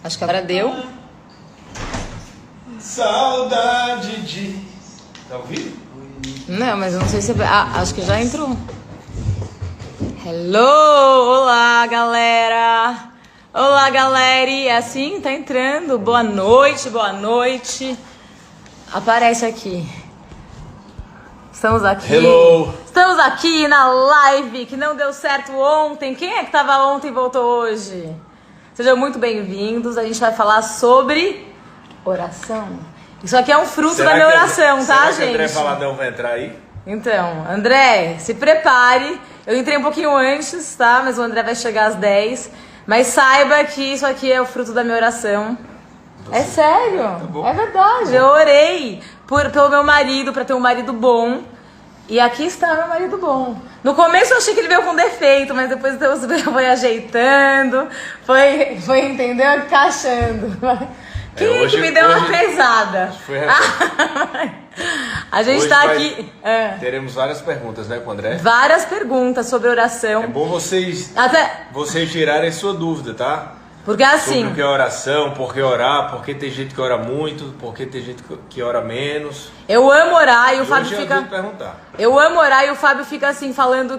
Acho que agora deu. Saudade de... Tá ouvindo? Não, mas eu não sei se... acho que já entrou. Hello! Olá, galera! Olá, galera! É assim? Tá entrando. Boa noite, boa noite. Aparece aqui. Estamos aqui. Hello! Estamos aqui na live que não deu certo ontem. Quem é que tava ontem e voltou hoje? Sejam muito bem-vindos. A gente vai falar sobre oração. Isso aqui é um fruto da minha oração, tá, gente? Será que André Valadão vai entrar aí? Então, André, se prepare. Eu entrei um pouquinho antes, tá? Mas o André vai chegar às 10. Mas saiba que isso aqui é o fruto da minha oração. É sério, é verdade. Eu orei pelo meu marido, pra ter um marido bom. E aqui está meu marido bom. No começo eu achei que ele veio com defeito, mas depois Deus foi ajeitando, foi entendeu? Encaixando. Quem hoje, que me deu hoje, uma pesada? Foi A gente hoje tá aqui. Teremos várias perguntas, né, com o André? Várias perguntas sobre oração. É bom vocês tirarem sua dúvida, tá? Porque assim... Sobre o que é oração, por que orar, por que tem gente que ora muito, por que tem gente que ora menos. Eu amo orar e o Fábio fica... fica... perguntar. Eu amo orar e o Fábio fica assim, falando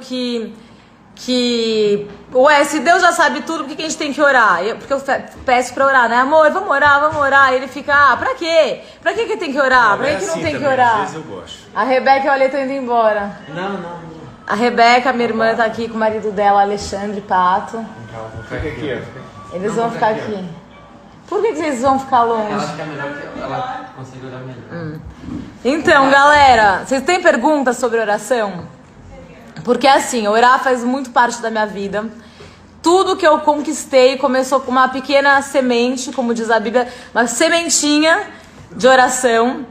ué, se Deus já sabe tudo, por que a gente tem que orar? Porque eu peço pra orar, né? Amor, vamos orar. E ele fica, pra quê? Pra que tem que orar? Pra que não tem que orar? Às vezes eu gosto. A Rebeca e o Ale estão indo embora. Não. A Rebeca, minha irmã, tá aqui com o marido dela, Alexandre Pato. Fica aqui, ó. Eles vão ficar aqui. Por que vocês vão ficar longe? Ela acha que é melhor que ela consiga orar melhor. Então, galera, vocês têm perguntas sobre oração? Porque assim, orar faz muito parte da minha vida. Tudo que eu conquistei começou com uma pequena semente, como diz a Bíblia, uma sementinha de oração.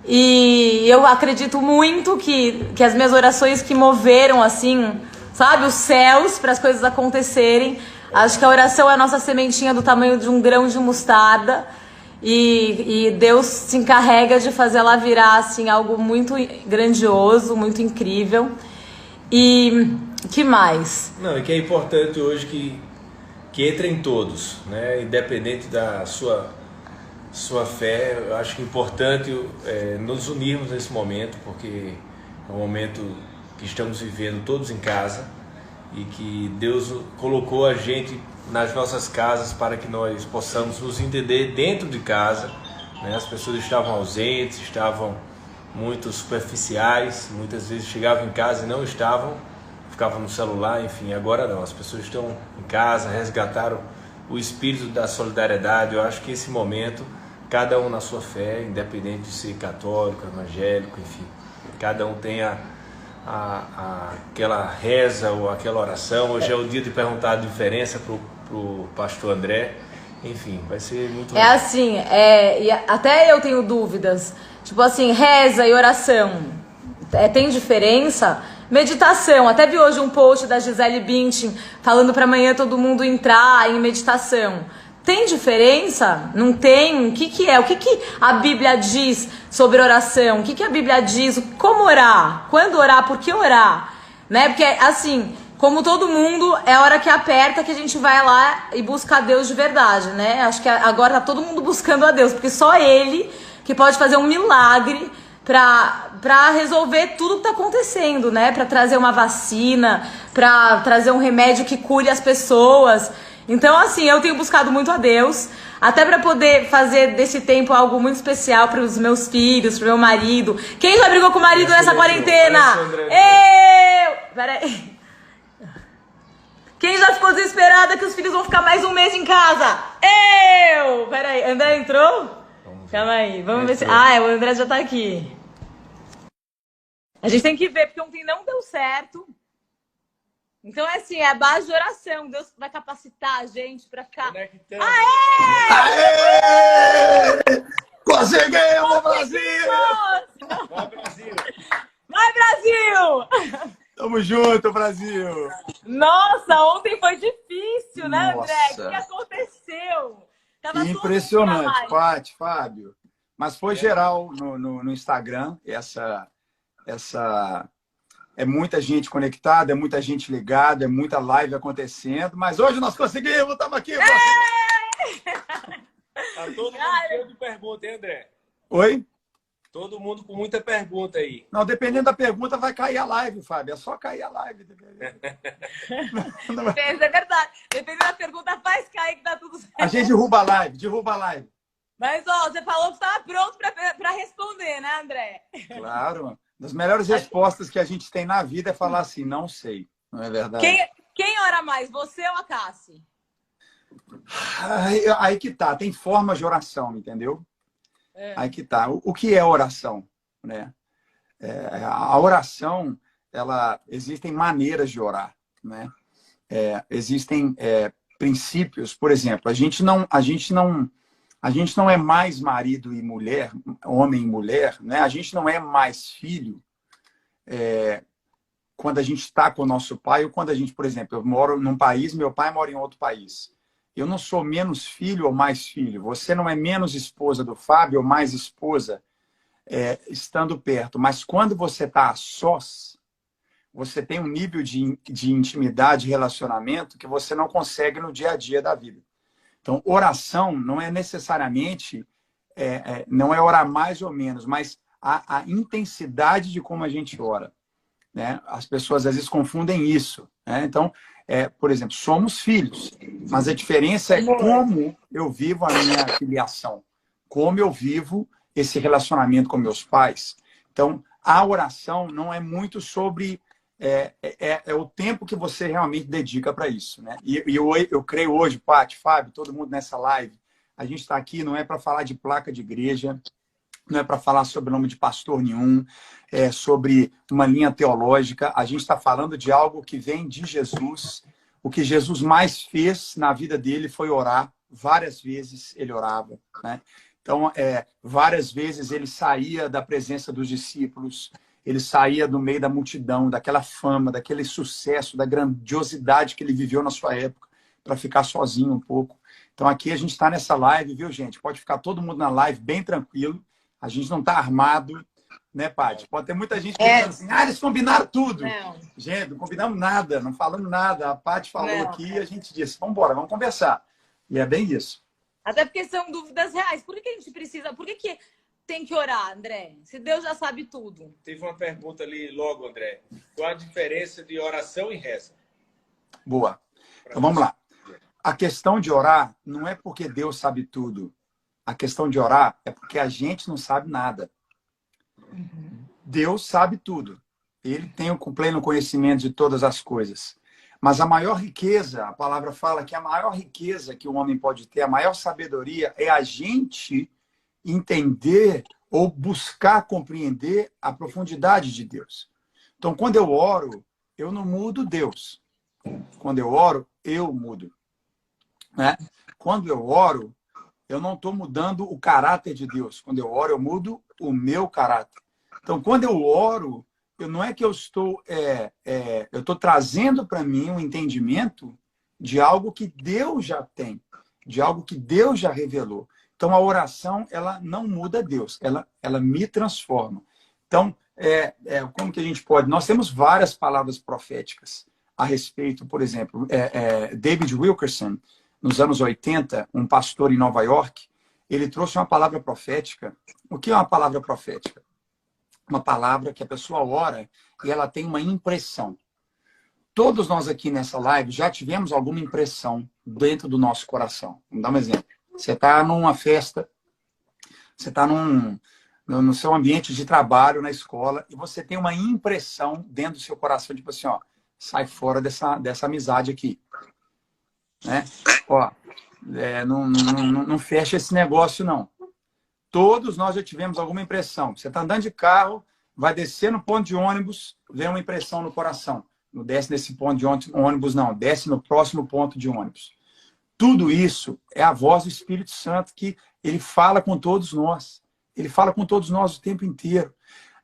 E eu acredito muito que as minhas orações que moveram, assim, sabe, os céus para as coisas acontecerem. Acho que a oração é a nossa sementinha do tamanho de um grão de mostarda. E Deus se encarrega de fazer ela virar, assim, algo muito grandioso, muito incrível. E que mais? Não, e que é importante hoje que entre em todos, né? Independente da sua fé, eu acho que é importante nos unirmos nesse momento, porque é um momento que estamos vivendo todos em casa e que Deus colocou a gente nas nossas casas para que nós possamos nos entender dentro de casa, né? As pessoas estavam ausentes, estavam muito superficiais, muitas vezes chegavam em casa e não estavam, ficavam no celular, enfim. Agora não, as pessoas estão em casa, resgataram o espírito da solidariedade. Eu acho que esse momento, cada um na sua fé, independente de ser católico, evangélico, enfim, cada um tem aquela reza ou aquela oração. Hoje é o dia de perguntar a diferença pro pastor André. Enfim, vai ser muito legal. É assim, e até eu tenho dúvidas. Tipo assim, reza e oração, tem diferença? Meditação, até vi hoje um post da Gisele Bündchen falando para amanhã todo mundo entrar em meditação. Tem diferença? Não tem? O que é? O que a Bíblia diz sobre oração? O que a Bíblia diz? Como orar? Quando orar? Por que orar? Né? Porque, assim, como todo mundo, é a hora que aperta que a gente vai lá e busca a Deus de verdade, né? Acho que agora tá todo mundo buscando a Deus, porque só Ele que pode fazer um milagre pra resolver tudo que tá acontecendo, né? Pra trazer uma vacina, pra trazer um remédio que cure as pessoas. Então, assim, eu tenho buscado muito a Deus, até pra poder fazer desse tempo algo muito especial pros meus filhos, pro meu marido. Quem já brigou com o marido nessa quarentena? Eu! Peraí. Quem já ficou desesperada que os filhos vão ficar mais um mês em casa? Eu! Peraí, André entrou? Calma aí, vamos ver se... o André já tá aqui. A gente tem que ver, porque ontem não deu certo. Então é assim, é a base de oração. Deus vai capacitar a gente pra ficar... Conectando. Aê! Conseguimos, Brasil! Vai, Brasil! Vai, Brasil! Tamo junto, Brasil! Nossa, ontem foi difícil, né, Nossa. André? O que aconteceu? Tava Impressionante, Paty, Fábio. Mas foi geral no Instagram. Essa é muita gente conectada, é muita gente ligada, é muita live acontecendo. Mas hoje nós conseguimos, estamos aqui. todo mundo cheio de pergunta, hein, André? Oi? Todo mundo com muita pergunta aí. Não, dependendo da pergunta, vai cair a live, Fábio. É só cair a live. É verdade. Dependendo da pergunta, faz cair que tá tudo certo. A gente derruba a live. Mas, ó, você falou que estava pronto para responder, né, André? Claro. Uma das melhores respostas que a gente tem na vida é falar assim, não sei. Não é verdade? Quem ora mais, você ou a Cassi? Aí que tá. Tem formas de oração, entendeu? Aí que tá. O que é oração? Né? A oração, existem maneiras de orar. Né? Existem princípios. Por exemplo, a gente não é mais marido e mulher, homem e mulher, né? A gente não é mais filho quando a gente está com o nosso pai ou quando a gente, por exemplo, eu moro num país, meu pai mora em outro país. Eu não sou menos filho ou mais filho. Você não é menos esposa do Fábio ou mais esposa estando perto. Mas quando você está a sós, você tem um nível de intimidade e relacionamento que você não consegue no dia a dia da vida. Então, oração não é necessariamente, não é orar mais ou menos, mas a intensidade de como a gente ora. Né? As pessoas às vezes confundem isso. Né? Então, por exemplo, somos filhos, mas a diferença é como eu vivo a minha filiação, como eu vivo esse relacionamento com meus pais. Então, a oração não é muito sobre... o tempo que você realmente dedica para isso. Né? E eu creio hoje, Paty, Fábio, todo mundo nessa live, a gente está aqui não é para falar de placa de igreja, não é para falar sobre o nome de pastor nenhum, sobre uma linha teológica. A gente está falando de algo que vem de Jesus. O que Jesus mais fez na vida dele foi orar. Várias vezes ele orava. Né? Então, várias vezes ele saía da presença dos discípulos, ele saía do meio da multidão, daquela fama, daquele sucesso, da grandiosidade que ele viveu na sua época, para ficar sozinho um pouco. Então, aqui a gente está nessa live, viu, gente? Pode ficar todo mundo na live bem tranquilo. A gente não está armado, né, Paty? Pode ter muita gente pensando assim, eles combinaram tudo. Não. Gente, não combinamos nada, não falamos nada. A Paty falou aqui e a gente disse, vamos embora, vamos conversar. E é bem isso. Até porque são dúvidas reais. Por que a gente precisa... Por que tem que orar, André? Se Deus já sabe tudo. Teve uma pergunta ali logo, André. Qual a diferença de oração e reza? Boa. Então vamos lá. A questão de orar não é porque Deus sabe tudo. A questão de orar é porque a gente não sabe nada. Deus sabe tudo. Ele tem o pleno conhecimento de todas as coisas. Mas a maior riqueza, a palavra fala que a maior riqueza que o homem pode ter, a maior sabedoria, é a gente entender ou buscar compreender a profundidade de Deus. Então, quando eu oro, eu não mudo Deus. Quando eu oro, eu mudo. Né? Quando eu oro, eu não estou mudando o caráter de Deus. Quando eu oro, eu mudo o meu caráter. Então, quando eu oro, não é que eu estou... eu estou trazendo para mim um entendimento de algo que Deus já tem, de algo que Deus já revelou. Então, a oração, ela não muda Deus, ela me transforma. Então, como que a gente pode... Nós temos várias palavras proféticas a respeito, por exemplo, David Wilkerson, nos anos 80, um pastor em Nova York, ele trouxe uma palavra profética. O que é uma palavra profética? Uma palavra que a pessoa ora e ela tem uma impressão. Todos nós aqui nessa live já tivemos alguma impressão dentro do nosso coração. Vamos dar um exemplo. Você está numa festa, você está no seu ambiente de trabalho, na escola, e você tem uma impressão dentro do seu coração, tipo assim, ó, sai fora dessa amizade aqui. Né? Ó, não fecha esse negócio, não. Todos nós já tivemos alguma impressão. Você está andando de carro, vai descer no ponto de ônibus, vem uma impressão no coração. Não desce nesse ponto de ônibus, não. Desce no próximo ponto de ônibus. Tudo isso é a voz do Espírito Santo que ele fala com todos nós. Ele fala com todos nós o tempo inteiro.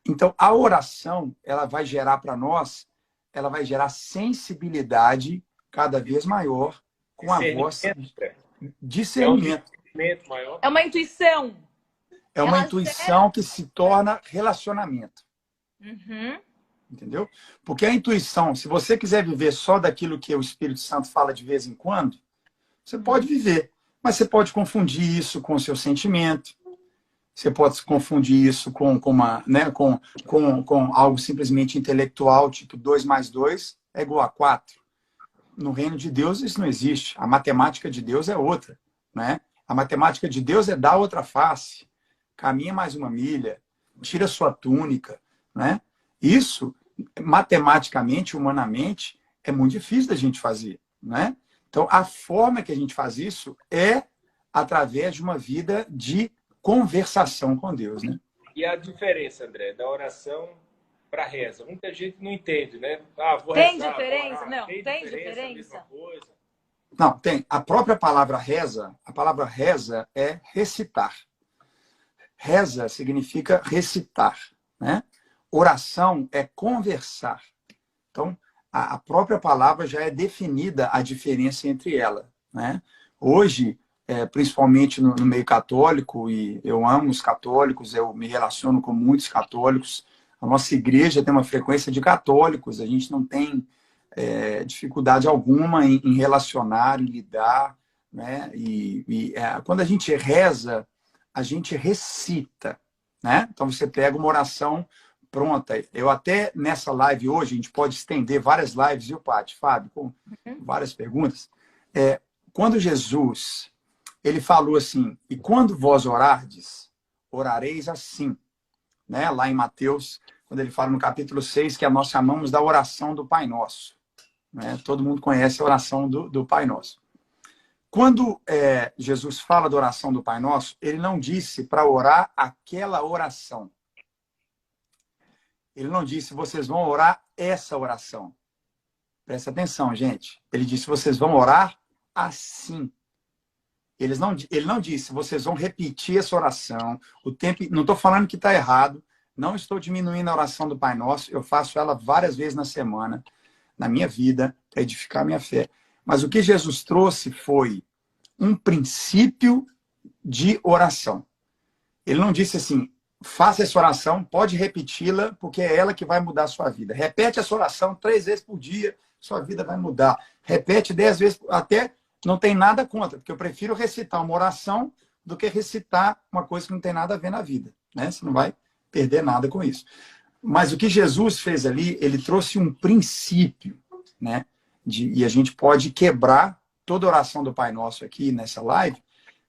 Então, a oração, ela vai gerar para nós, ela vai gerar sensibilidade cada vez maior com a voz. Discernimento. É uma intuição. É uma intuição que se torna relacionamento. Uhum. Entendeu? Porque a intuição, se você quiser viver só daquilo que o Espírito Santo fala de vez em quando, você pode viver. Mas você pode confundir isso com o seu sentimento, você pode confundir isso com algo simplesmente intelectual, tipo 2 mais 2 é igual a 4. No reino de Deus isso não existe. A matemática de Deus é outra, né? A matemática de Deus é dar outra face. Caminha mais uma milha, tira sua túnica, né? Isso, matematicamente, humanamente, é muito difícil da gente fazer, né? Então, a forma que a gente faz isso é através de uma vida de conversação com Deus, né? E a diferença, André, da oração para reza? Muita gente não entende, né? Vou Tem rezar, diferença? vou orar. Não, Tem tem diferença, a diferença? mesma coisa? Não, tem. A própria palavra reza é recitar. Reza significa recitar, né? Oração é conversar. Então, a própria palavra já é definida a diferença entre ela, né? Hoje, principalmente no meio católico, e eu amo os católicos, eu me relaciono com muitos católicos, a nossa igreja tem uma frequência de católicos, a gente não tem dificuldade alguma em relacionar, em lidar, né? Quando a gente reza, a gente recita, né? Então você pega uma oração pronta. Eu até nessa live hoje, a gente pode estender várias lives, viu, Paty, Fábio, com várias perguntas. Quando Jesus, ele falou assim, e quando vós orardes, orareis assim, né? Lá em Mateus, quando ele fala no capítulo 6, que nós chamamos da oração do Pai Nosso, né? Todo mundo conhece a oração do Pai Nosso. Quando Jesus fala da oração do Pai Nosso, ele não disse para orar aquela oração. Ele não disse, vocês vão orar essa oração. Presta atenção, gente. Ele disse, vocês vão orar assim. Ele não disse, vocês vão repetir essa oração. O tempo, não estou falando que está errado. Não estou diminuindo a oração do Pai Nosso. Eu faço ela várias vezes na semana, na minha vida, para edificar a minha fé. Mas o que Jesus trouxe foi um princípio de oração. Ele não disse assim, faça essa oração, pode repeti-la, porque é ela que vai mudar a sua vida. Repete essa oração 3 vezes por dia, sua vida vai mudar. Repete 10 vezes, até não tem nada contra, porque eu prefiro recitar uma oração do que recitar uma coisa que não tem nada a ver na vida, né? Você não vai perder nada com isso. Mas o que Jesus fez ali, ele trouxe um princípio, né? E a gente pode quebrar toda a oração do Pai Nosso aqui nessa live,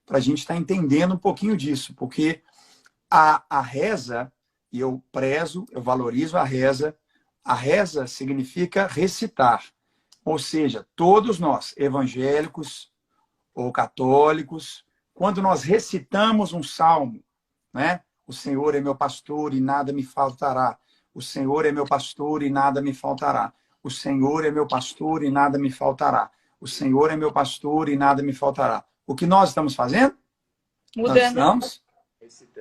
para a gente estar entendendo um pouquinho disso, porque a reza, e eu prezo, eu valorizo a reza significa recitar, ou seja, todos nós, evangélicos ou católicos, quando nós recitamos um salmo, né? O Senhor é meu pastor e nada me faltará. O Senhor é meu pastor e nada me faltará. O Senhor é meu pastor e nada me faltará. O Senhor é meu pastor e nada me faltará. O que nós estamos fazendo? Mudando.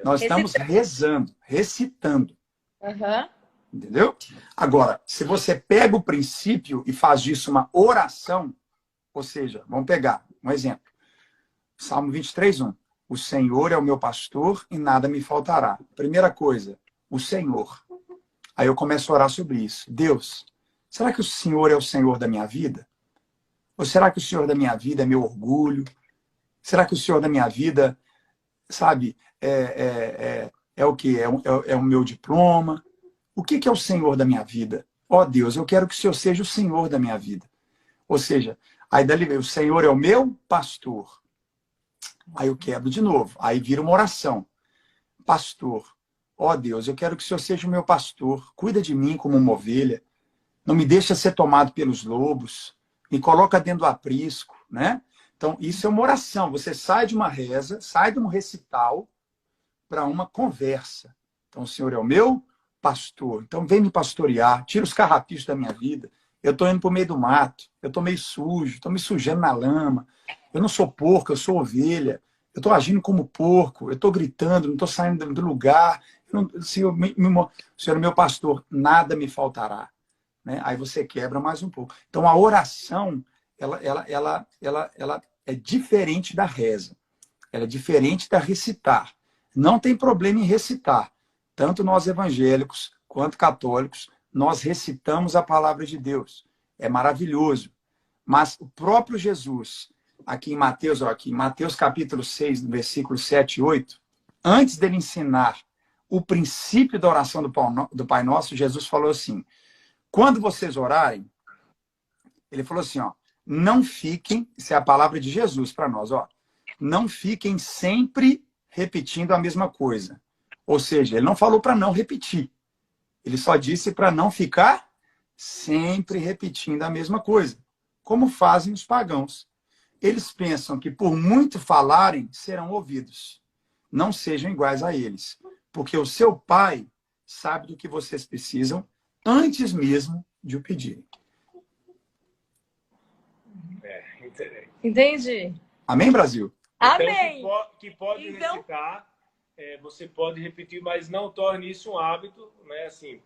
Nós estamos rezando, recitando. Uhum. Entendeu? Agora, se você pega o princípio e faz disso uma oração, ou seja, vamos pegar um exemplo. Salmo 23:1. O Senhor é o meu pastor e nada me faltará. Primeira coisa, o Senhor. Aí eu começo a orar sobre isso. Deus, será que o Senhor é o Senhor da minha vida? Ou será que o Senhor da minha vida é meu orgulho? Será que o Senhor da minha vida, sabe, é o quê? É o meu diploma? O que é o Senhor da minha vida? Ó Deus, eu quero que o Senhor seja o Senhor da minha vida. Ou seja, aí dali vem, o Senhor é o meu pastor. Aí eu quebro de novo. Aí vira uma oração. Pastor, ó Deus, eu quero que o Senhor seja o meu pastor. Cuida de mim como uma ovelha. Não me deixa ser tomado pelos lobos. Me coloca dentro do aprisco, né? Então, isso é uma oração. Você sai de uma reza, sai de um recital para uma conversa. Então, o Senhor é o meu pastor. Então, vem me pastorear. Tira os carrapichos da minha vida. Eu estou indo para o meio do mato. Eu estou meio sujo. Estou me sujando na lama. Eu não sou porco, eu sou ovelha. Eu estou agindo como porco. Eu estou gritando, não estou saindo do lugar. O Senhor é meu pastor. Nada me faltará. Né? Aí você quebra mais um pouco. Então, a oração, ela é diferente da reza. Ela é diferente da recitar. Não tem problema em recitar. Tanto nós evangélicos quanto católicos, nós recitamos a palavra de Deus. É maravilhoso. Mas o próprio Jesus, aqui em Mateus, ó, aqui em Mateus capítulo 6, versículo 7 e 8, antes dele ensinar o princípio da oração do Pai Nosso, Jesus falou assim, quando vocês orarem, ele falou assim, ó, não fiquem, isso é a palavra de Jesus para nós, ó, não fiquem sempre repetindo a mesma coisa. Ou seja, ele não falou para não repetir. Ele só disse para não ficar sempre repetindo a mesma coisa, como fazem os pagãos. Eles pensam que por muito falarem, serão ouvidos. Não sejam iguais a eles, porque o seu Pai sabe do que vocês precisam antes mesmo de o pedirem. Entendi. Amém, Brasil? Amém. Então, que pode Então... recitar, você pode repetir, mas não torne isso um hábito, né? Assim,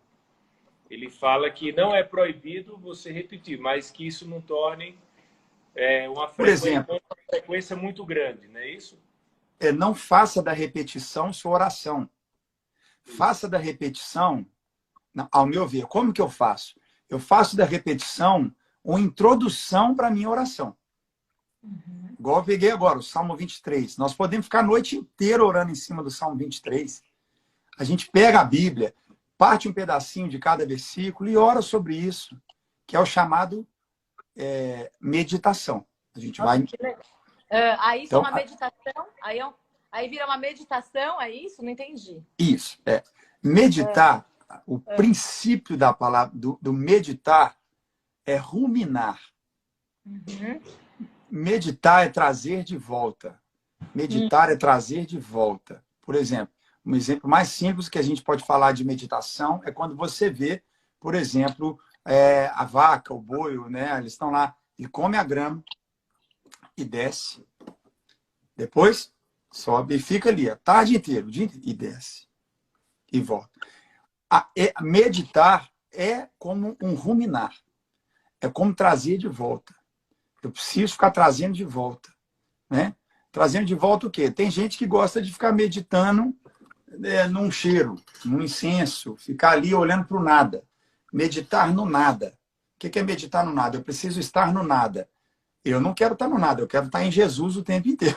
ele fala que não é proibido você repetir, mas que isso não torne Por exemplo, uma frequência muito grande, não é isso? Não faça da repetição sua oração. Faça da repetição, ao meu ver, como que eu faço? Eu faço da repetição uma introdução para a minha oração. Igual eu peguei agora, o Salmo 23. Nós podemos ficar a noite inteira orando em cima do Salmo 23. A gente pega a Bíblia, parte um pedacinho de cada versículo e ora sobre isso, que é o chamado meditação. A gente vai... aí isso então, é uma meditação? Aí vira uma meditação, é isso? Não entendi. Isso, meditar, o princípio da palavra, do meditar, é ruminar. Uhum. Meditar é trazer de volta. Meditar é trazer de volta. Por exemplo, um exemplo mais simples que a gente pode falar de meditação é quando você vê, por exemplo, a vaca, o boi, né? Eles estão lá e come a grama e desce. Depois sobe e fica ali a tarde inteira, o dia inteiro, e desce. E volta. Meditar é como um ruminar. É como trazer de volta. Eu preciso ficar trazendo de volta, né? Trazendo de volta o quê? Tem gente que gosta de ficar meditando num cheiro, num incenso, ficar ali olhando para o nada. Meditar no nada. O que é meditar no nada? Eu preciso estar no nada. Eu não quero estar no nada, eu quero estar em Jesus o tempo inteiro.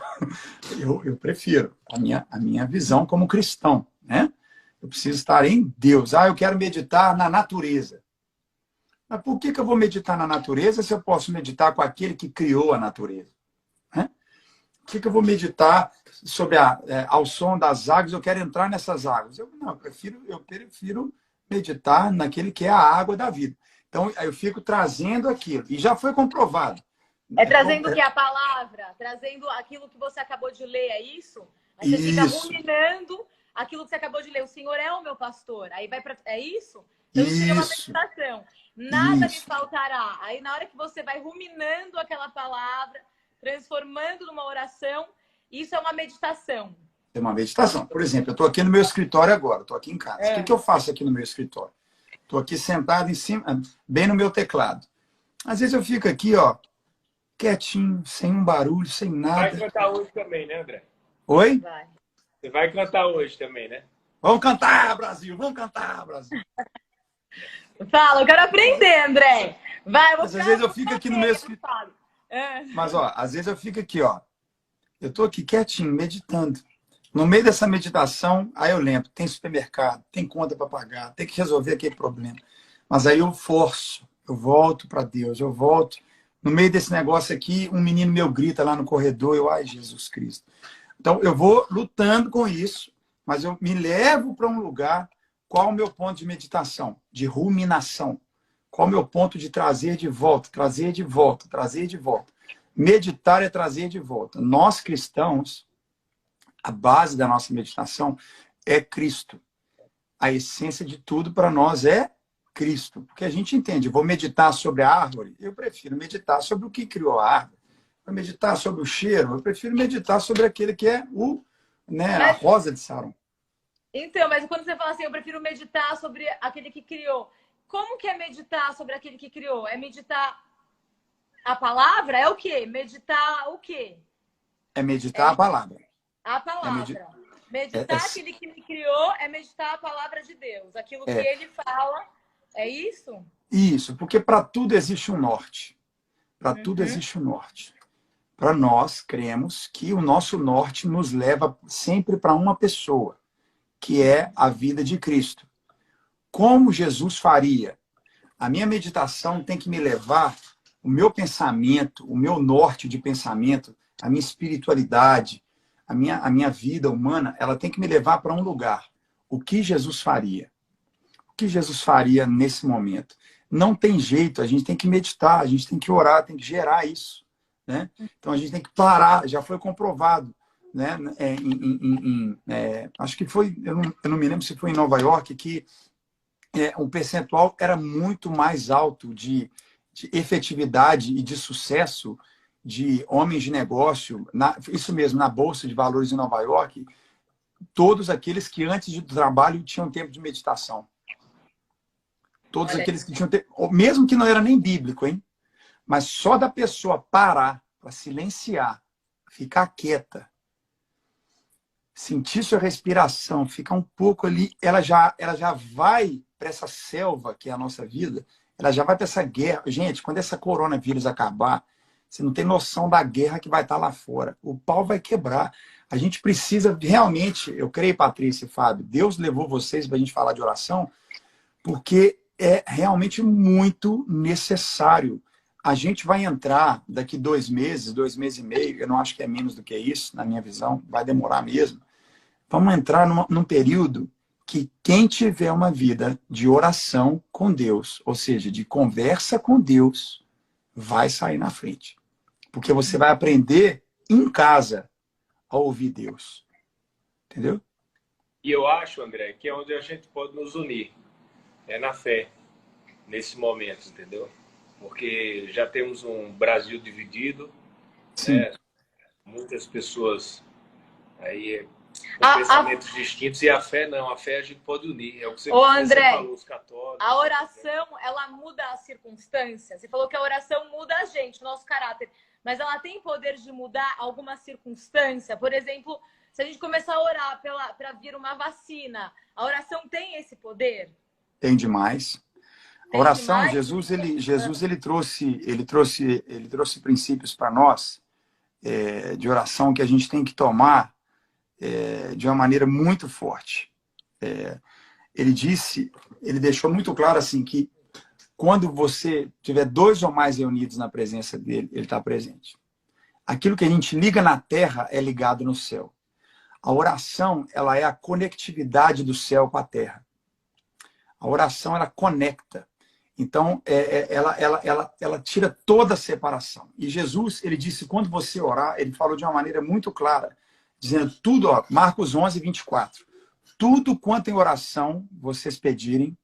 Eu prefiro a minha visão como cristão, né? Eu preciso estar em Deus. Eu quero meditar na natureza. Mas por que eu vou meditar na natureza se eu posso meditar com aquele que criou a natureza? Né? Por que eu vou meditar sobre ao som das águas? Eu quero entrar nessas águas. Eu prefiro meditar naquele que é a água da vida. Então, eu fico trazendo aquilo. E já foi comprovado. Trazendo o que? A palavra? Trazendo aquilo que você acabou de ler, é isso? Aí você fica ruminando aquilo que você acabou de ler. O Senhor é o meu pastor. Aí vai para... É isso? Então, isso é uma meditação. Nada me faltará. Aí, na hora que você vai ruminando aquela palavra, transformando numa oração, isso é uma meditação. É uma meditação. Por exemplo, eu estou aqui no meu escritório agora, estou aqui em casa. O que eu faço aqui no meu escritório? Estou aqui sentado em cima, bem no meu teclado. Às vezes eu fico aqui, ó, quietinho, sem um barulho, sem nada. Vai cantar hoje também, né, André? Oi? Vai. Você vai cantar hoje também, né? Vamos cantar, Brasil! Vamos cantar, Brasil! Fala, eu quero aprender, André. Vai, Mas às vezes eu fico aqui no meu escritório. Mas, ó, às vezes eu fico aqui, ó. Eu tô aqui quietinho, meditando. No meio dessa meditação, aí eu lembro, tem supermercado, tem conta para pagar, tem que resolver aquele problema. Mas aí eu forço, eu volto para Deus, eu volto. No meio desse negócio aqui, um menino meu grita lá no corredor, ai, Jesus Cristo. Então, eu vou lutando com isso, mas eu me levo para um lugar. Qual o meu ponto de meditação? De ruminação. Qual o meu ponto de trazer de volta, trazer de volta, trazer de volta? Meditar é trazer de volta. Nós, cristãos, a base da nossa meditação é Cristo. A essência de tudo para nós é Cristo. Porque a gente entende, vou meditar sobre a árvore, eu prefiro meditar sobre o que criou a árvore. Vou meditar sobre o cheiro, eu prefiro meditar sobre aquele que é a rosa de Saron. Então, mas quando você fala assim, eu prefiro meditar sobre aquele que criou. Como que é meditar sobre aquele que criou? É meditar a palavra? É o quê? Meditar o quê? É meditar a palavra. A palavra. Meditar aquele que me criou é meditar a palavra de Deus. Aquilo que ele fala, é isso? Isso, porque para tudo existe um norte. Para tudo existe um norte. para nós cremos que o nosso norte nos leva sempre para uma pessoa, que é a vida de Cristo. Como Jesus faria? A minha meditação tem que me levar, o meu pensamento, o meu norte de pensamento, a minha espiritualidade, a minha vida humana, ela tem que me levar para um lugar. O que Jesus faria? O que Jesus faria nesse momento? Não tem jeito, a gente tem que meditar, a gente tem que orar, tem que gerar isso, né? Então a gente tem que parar, já foi comprovado, né? Acho que foi, eu não me lembro se foi em Nova York, que o percentual era muito mais alto de efetividade e de sucesso de homens de negócio, isso mesmo, na Bolsa de Valores em Nova York, todos aqueles que antes do trabalho tinham tempo de meditação. Todos aqueles que tinham tempo, mesmo que não era nem bíblico, hein? Mas só da pessoa parar, para silenciar, ficar quieta, sentir sua respiração, ficar um pouco ali, ela já vai para essa selva que é a nossa vida, ela já vai para essa guerra. Gente, quando essa coronavírus acabar, você não tem noção da guerra que vai estar lá fora. O pau vai quebrar. A gente precisa realmente, eu creio, Patrícia e Fábio, Deus levou vocês para a gente falar de oração, porque é realmente muito necessário. A gente vai entrar daqui 2 meses, 2 meses e meio, eu não acho que é menos do que isso, na minha visão, vai demorar mesmo. Vamos entrar num período que quem tiver uma vida de oração com Deus, ou seja, de conversa com Deus, vai sair na frente. Porque você vai aprender em casa a ouvir Deus. Entendeu? E eu acho, André, que é onde a gente pode nos unir. É na fé, nesse momento, entendeu? Porque já temos um Brasil dividido, né? Muitas pessoas aí com pensamentos distintos, e a fé não, a fé a gente pode unir. É o que você, André, você falou, os católicos. A oração, ela muda as circunstâncias. Você falou que a oração muda a gente, o nosso caráter. Mas ela tem poder de mudar alguma circunstância? Por exemplo, se a gente começar a orar para vir uma vacina, a oração tem esse poder? Tem demais. A oração, Jesus ele trouxe princípios para nós de oração que a gente tem que tomar de uma maneira muito forte. Ele deixou muito claro assim que quando você tiver 2 ou mais reunidos na presença dele, ele está presente. Aquilo que a gente liga na terra é ligado no céu. A oração, ela é a conectividade do céu com a terra. A oração, ela conecta. Então, ela tira toda a separação. E Jesus, ele disse, quando você orar, ele falou de uma maneira muito clara, dizendo tudo, ó, Marcos 11, 24. Tudo quanto em oração vocês pedirem,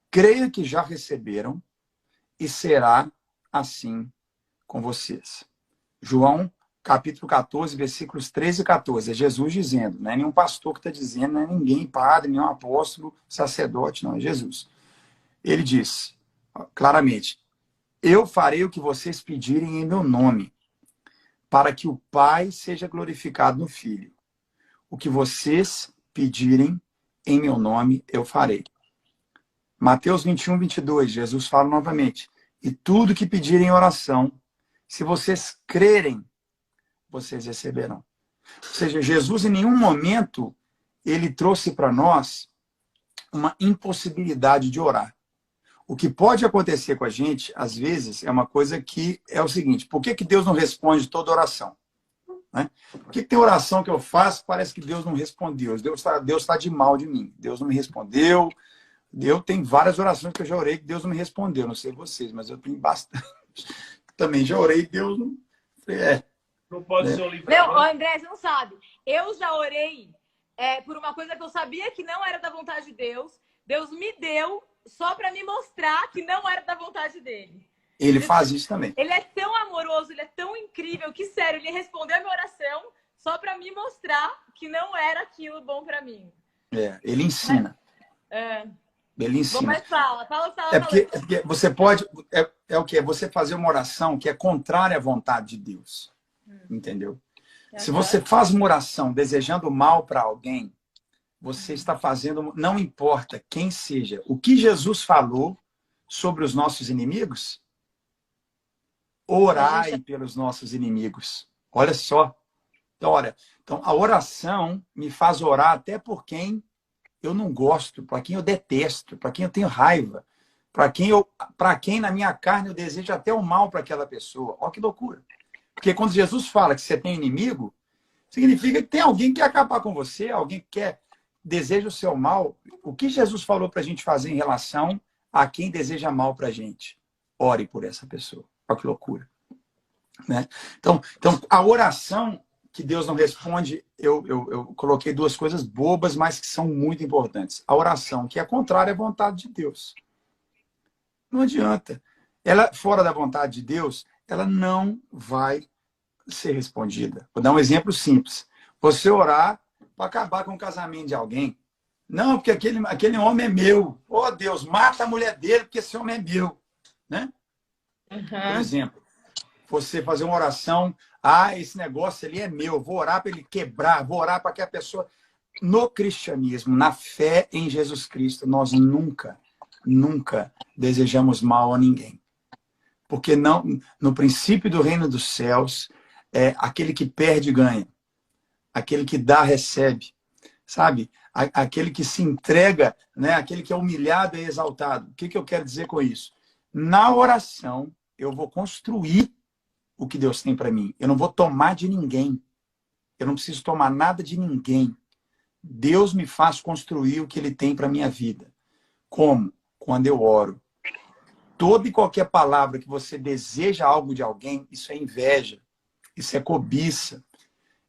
creia que já receberam e será assim com vocês. João, capítulo 14, versículos 13 e 14. É Jesus dizendo, não é nenhum pastor que está dizendo, não é ninguém, padre, nenhum apóstolo, sacerdote, não, é Jesus. Ele diz claramente, eu farei o que vocês pedirem em meu nome, para que o Pai seja glorificado no Filho. O que vocês pedirem em meu nome, eu farei. Mateus 21, 22, Jesus fala novamente, e tudo que pedirem em oração, se vocês crerem, vocês receberão. Ou seja, Jesus em nenhum momento, ele trouxe para nós uma impossibilidade de orar. O que pode acontecer com a gente, às vezes, é uma coisa que é o seguinte, por que Deus não responde toda oração? Né? Por que tem oração que eu faço, parece que Deus não respondeu, Deus tá de mal de mim, Deus não me respondeu, eu tenho várias orações que eu já orei que Deus não me respondeu, não sei vocês, mas eu tenho bastante. Também já orei, Deus não... Não pode ser um livro. Não, André, você não sabe. Eu já orei por uma coisa que eu sabia que não era da vontade de Deus. Deus me deu só para me mostrar que não era da vontade dele. Ele faz isso também. Ele é tão amoroso, ele é tão incrível, que sério, ele respondeu a minha oração só para me mostrar que não era aquilo bom para mim. Ele ensina. Ele ensina. Bom, mas fala. Porque você pode... É o que? É você fazer uma oração que é contrária à vontade de Deus. Entendeu? Se você faz uma oração desejando mal para alguém, você está fazendo, não importa quem seja. O que Jesus falou sobre os nossos inimigos? orai pelos nossos inimigos. Olha só. Então, olha, então a oração me faz orar até por quem eu não gosto, para quem eu detesto, para quem eu tenho raiva, para quem na minha carne eu desejo até o mal para aquela pessoa. Olha que loucura. Porque quando Jesus fala que você tem inimigo, significa que tem alguém que quer acabar com você, alguém que deseja o seu mal. O que Jesus falou para a gente fazer em relação a quem deseja mal para a gente? Ore por essa pessoa. Olha que loucura. Né? Então, a oração que Deus não responde, eu coloquei duas coisas bobas, mas que são muito importantes. A oração, que é contrária à vontade de Deus. Não adianta. Ela, fora da vontade de Deus, ela não vai ser respondida. Vou dar um exemplo simples. Você orar para acabar com o casamento de alguém. Não, porque aquele homem é meu. Oh, Deus, mata a mulher dele, porque esse homem é meu. Né? Por exemplo, você fazer uma oração, esse negócio ali é meu, vou orar para ele quebrar, vou orar para que a pessoa... No cristianismo, na fé em Jesus Cristo, nós nunca desejamos mal a ninguém. Porque não, no princípio do reino dos céus, aquele que perde, ganha. Aquele que dá, recebe. Sabe? Aquele que se entrega, né? Aquele que é humilhado e exaltado. O que eu quero dizer com isso? Na oração, eu vou construir o que Deus tem para mim. Eu não vou tomar de ninguém. Eu não preciso tomar nada de ninguém. Deus me faz construir o que Ele tem para minha vida. Como? Quando eu oro. Toda e qualquer palavra que você deseja algo de alguém, isso é inveja. Isso é cobiça.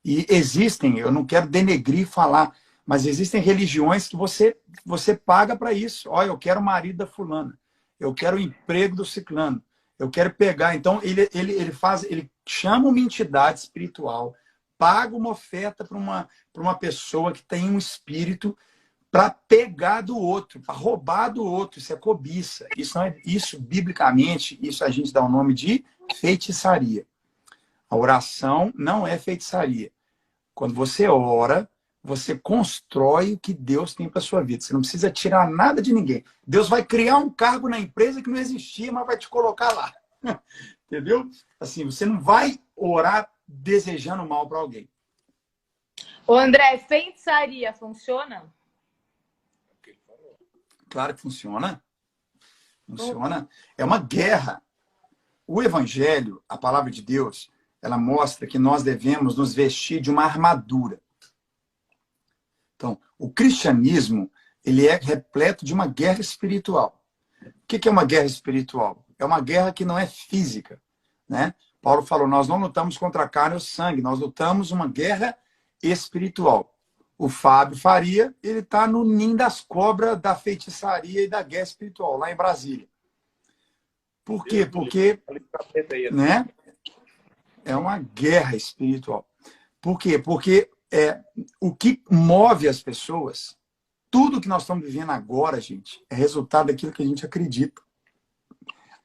E existem, eu não quero denegrir falar, mas existem religiões que você paga para isso. Olha, eu quero o marido da fulana. Eu quero o emprego do ciclano. Eu quero pegar. Então, ele chama uma entidade espiritual, paga uma oferta para uma pessoa que tem um espírito para pegar do outro, para roubar do outro. Isso é cobiça. Isso, biblicamente, isso a gente dá o nome de feitiçaria. A oração não é feitiçaria. Quando você ora, você constrói o que Deus tem para sua vida. Você não precisa tirar nada de ninguém. Deus vai criar um cargo na empresa que não existia, mas vai te colocar lá. Entendeu? Assim, você não vai orar desejando mal para alguém. Ô André, feitiçaria funciona? Claro que funciona. Funciona. É uma guerra. O Evangelho, a palavra de Deus, ela mostra que nós devemos nos vestir de uma armadura. Então, o cristianismo, ele é repleto de uma guerra espiritual. O que é uma guerra espiritual? É uma guerra que não é física, né? Paulo falou, nós não lutamos contra a carne ou sangue, nós lutamos uma guerra espiritual. O Fábio Faria, ele está no ninho das cobras da feitiçaria e da guerra espiritual, lá em Brasília. Por quê? Porque, né? É uma guerra espiritual. Por quê? Porque o que move as pessoas, tudo que nós estamos vivendo agora, gente, é resultado daquilo que a gente acredita.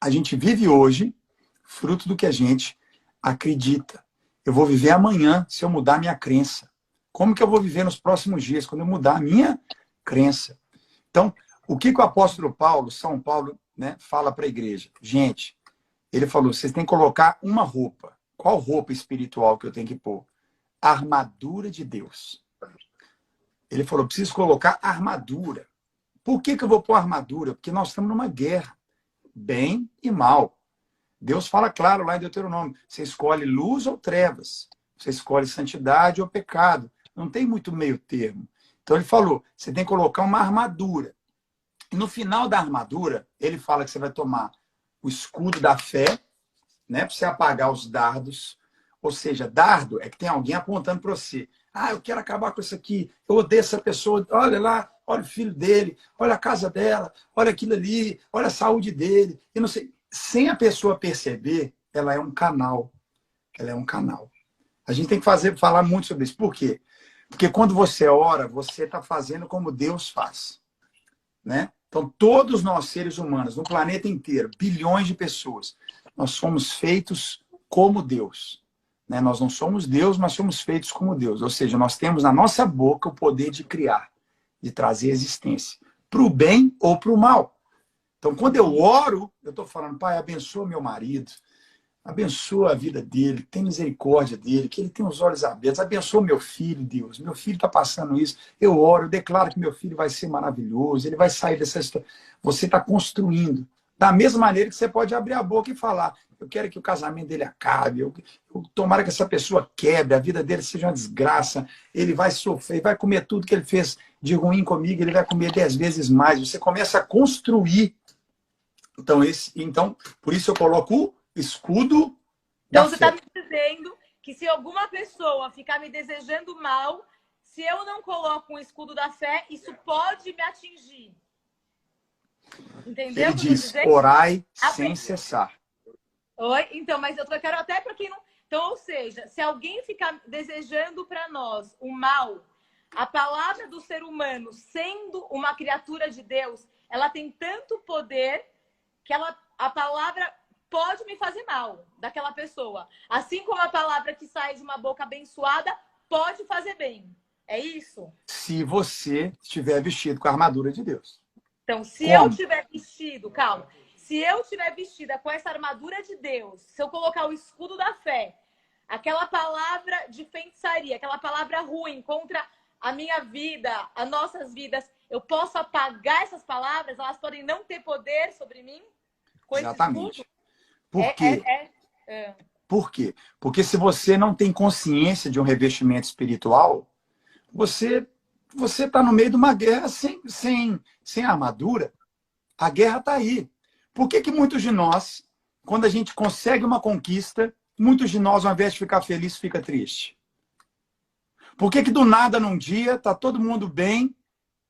A gente vive hoje fruto do que a gente acredita. Eu vou viver amanhã se eu mudar a minha crença. Como que eu vou viver nos próximos dias quando eu mudar a minha crença? Então, o que o apóstolo Paulo, São Paulo, né, fala para a igreja? Gente, ele falou, vocês têm que colocar uma roupa. Qual roupa espiritual que eu tenho que pôr? A armadura de Deus. Ele falou, preciso colocar armadura. Por que eu vou pôr armadura? Porque nós estamos numa guerra. Bem e mal. Deus fala claro lá em Deuteronômio. Você escolhe luz ou trevas. Você escolhe santidade ou pecado. Não tem muito meio termo. Então ele falou, você tem que colocar uma armadura. E no final da armadura, ele fala que você vai tomar o escudo da fé, né, para você apagar os dardos. Ou seja, dardo é que tem alguém apontando para você. Eu quero acabar com isso aqui. Eu odeio essa pessoa. Olha lá, olha o filho dele, olha a casa dela, olha aquilo ali, olha a saúde dele. Eu não sei. Sem a pessoa perceber, ela é um canal. Ela é um canal. A gente tem que falar muito sobre isso. Por quê? Porque quando você ora, você está fazendo como Deus faz. Né? Então, todos nós, seres humanos, no planeta inteiro, bilhões de pessoas, nós somos feitos como Deus. Né? Nós não somos Deus, mas somos feitos como Deus. Ou seja, nós temos na nossa boca o poder de criar, de trazer existência, para o bem ou para o mal. Então, quando eu oro, eu estou falando, Pai, abençoa meu marido, Abençoa a vida dele, tem misericórdia dele, que ele tenha os olhos abertos. Abençoa meu filho, Deus. Meu filho está passando isso. Eu oro, eu declaro que meu filho vai ser maravilhoso, ele vai sair dessa história. Você está construindo. Da mesma maneira que você pode abrir a boca e falar: eu quero que o casamento dele acabe, tomara que essa pessoa quebre, a vida dele seja uma desgraça, ele vai sofrer, vai comer tudo que ele fez de ruim comigo, ele vai comer 10 vezes mais. Você começa a construir. Então, por isso eu coloco o escudo da Então você está fé. me dizendo que se alguma pessoa ficar me desejando mal, se eu não coloco um escudo da fé, isso pode me atingir. Entendeu? Ele o que eu tô diz: dizendo? orai sem cessar. Oi? Então, mas eu quero até para quem não. Então, ou seja, se alguém ficar desejando para nós o mal, a palavra do ser humano, sendo uma criatura de Deus, ela tem tanto poder que a palavra pode me fazer mal daquela pessoa. Assim como a palavra que sai de uma boca abençoada pode fazer bem. É isso? Se você estiver vestido com a armadura de Deus. Então, se Como? eu tiver vestido, calma, se eu tiver vestida com essa armadura de Deus, se eu colocar o escudo da fé, aquela palavra de feitiçaria, aquela palavra ruim contra a minha vida, as nossas vidas, eu posso apagar essas palavras? Elas podem não ter poder sobre mim? Com esse Exatamente. escudo? Por quê? Por quê? Porque se você não tem consciência de um revestimento espiritual, você está no meio de uma guerra sem armadura. A guerra está aí. Por que muitos de nós, quando a gente consegue uma conquista, muitos de nós, ao invés de ficar feliz, fica triste? Por que do nada, num dia, está todo mundo bem,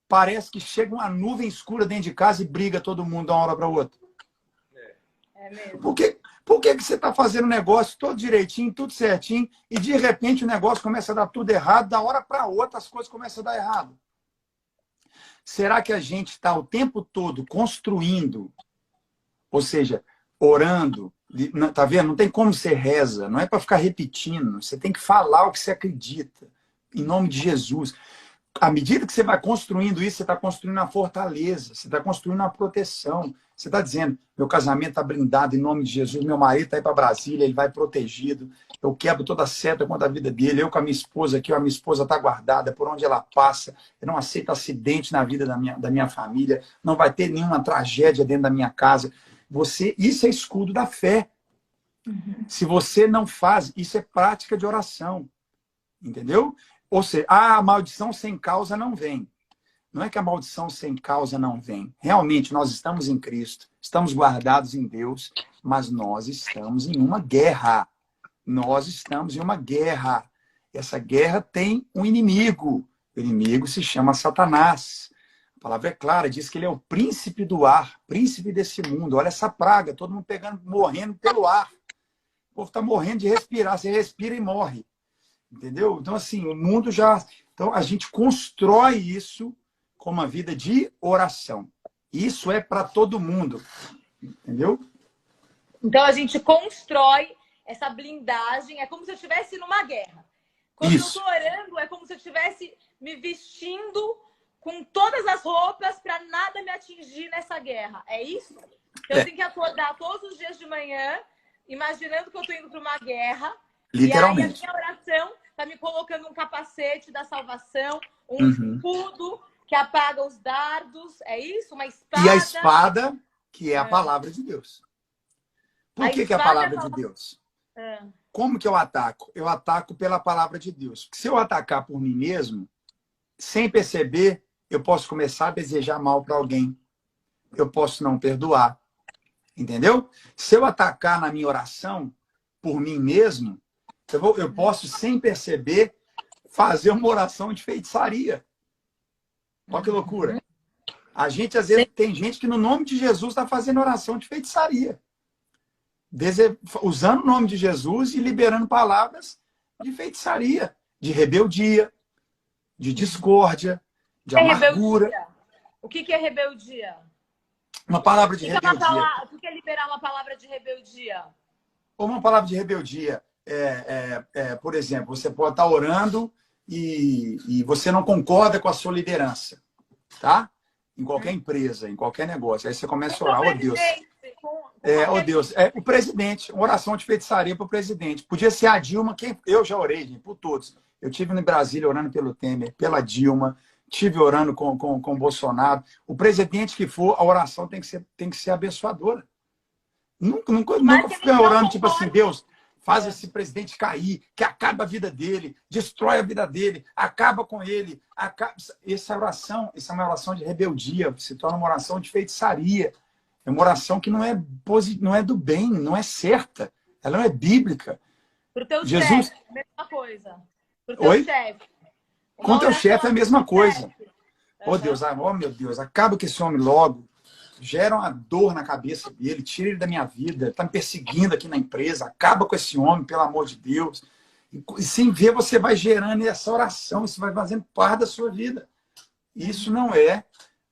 parece que chega uma nuvem escura dentro de casa e briga todo mundo de uma hora para outra? É mesmo. Por que você está fazendo o negócio todo direitinho, tudo certinho, e de repente o negócio começa a dar tudo errado, da hora para outra as coisas começam a dar errado? Será que a gente está o tempo todo construindo, ou seja, orando? Tá vendo? Não tem como você reza, não é para ficar repetindo, você tem que falar o que você acredita, em nome de Jesus. À medida que você vai construindo isso, você está construindo uma fortaleza, você está construindo uma proteção. Você está dizendo: meu casamento está blindado em nome de Jesus, meu marido está aí para Brasília, ele vai protegido, eu quebro toda a seta contra a vida dele, eu com a minha esposa aqui, a minha esposa está guardada por onde ela passa, eu não aceito acidente na vida da minha família, não vai ter nenhuma tragédia dentro da minha casa. Isso é escudo da fé. Se você não faz, isso é prática de oração. Entendeu? Ou seja, a maldição sem causa não vem. Não é que a maldição sem causa não vem. Realmente, nós estamos em Cristo, estamos guardados em Deus, mas nós estamos em uma guerra. Nós estamos em uma guerra. Essa guerra tem um inimigo. O inimigo se chama Satanás. A palavra é clara, diz que ele é o príncipe do ar, príncipe desse mundo. Olha essa praga, todo mundo pegando, morrendo pelo ar. O povo está morrendo de respirar, você respira e morre. Entendeu? Então, assim, o mundo já... Então, a gente constrói isso com uma vida de oração. Isso é para todo mundo. Entendeu? Então, a gente constrói essa blindagem. É como se eu estivesse numa guerra. Quando eu estou orando, é como se eu estivesse me vestindo com todas as roupas para nada me atingir nessa guerra. É isso? Eu tenho que acordar todos os dias de manhã, imaginando que eu estou indo para uma guerra. Literalmente. E aí a minha oração está me colocando um capacete da salvação, um escudo que apaga os dardos, é isso? Uma espada. E a espada, que é a palavra de Deus. Por que é a palavra de Deus? Como que eu ataco? Eu ataco pela palavra de Deus. Porque se eu atacar por mim mesmo, sem perceber, eu posso começar a desejar mal para alguém. Eu posso não perdoar. Entendeu? Se eu atacar na minha oração por mim mesmo, eu posso, sem perceber, fazer uma oração de feitiçaria. Olha que loucura. A gente, às vezes, tem gente que no nome de Jesus está fazendo oração de feitiçaria. Usando o nome de Jesus e liberando palavras de feitiçaria, de rebeldia, de discórdia, de amargura. Rebeldia? O que é rebeldia? Uma palavra de rebeldia. O que é liberar uma palavra de rebeldia? Uma palavra de rebeldia. Por exemplo, você pode estar orando e você não concorda com a sua liderança, tá? Em qualquer empresa, em qualquer negócio. Aí você começa a orar: oh, Deus. Oh Deus, o presidente, uma oração de feitiçaria para o presidente. Podia ser a Dilma, eu já orei, gente, por todos. Eu tive em Brasília orando pelo Temer, pela Dilma, tive orando com o Bolsonaro. O presidente que for, a oração tem que ser abençoadora. Nunca ficar orando, tipo assim, Deus, faz esse presidente cair, que acaba a vida dele, destrói a vida dele, acaba com ele. Essa oração, essa é uma oração de rebeldia, se torna uma oração de feitiçaria. É uma oração que não é do bem, não é certa. Ela não é bíblica. Para o teu Jesus... chefe, a mesma coisa. Para o teu chefe. Com o teu chefe é a mesma coisa. Oh, Deus, oh, meu Deus, acaba com esse homem logo. Gera uma dor na cabeça dele, tira ele da minha vida, está me perseguindo aqui na empresa, acaba com esse homem, pelo amor de Deus. E sem ver, você vai gerando essa oração, isso vai fazendo parte da sua vida. Isso não é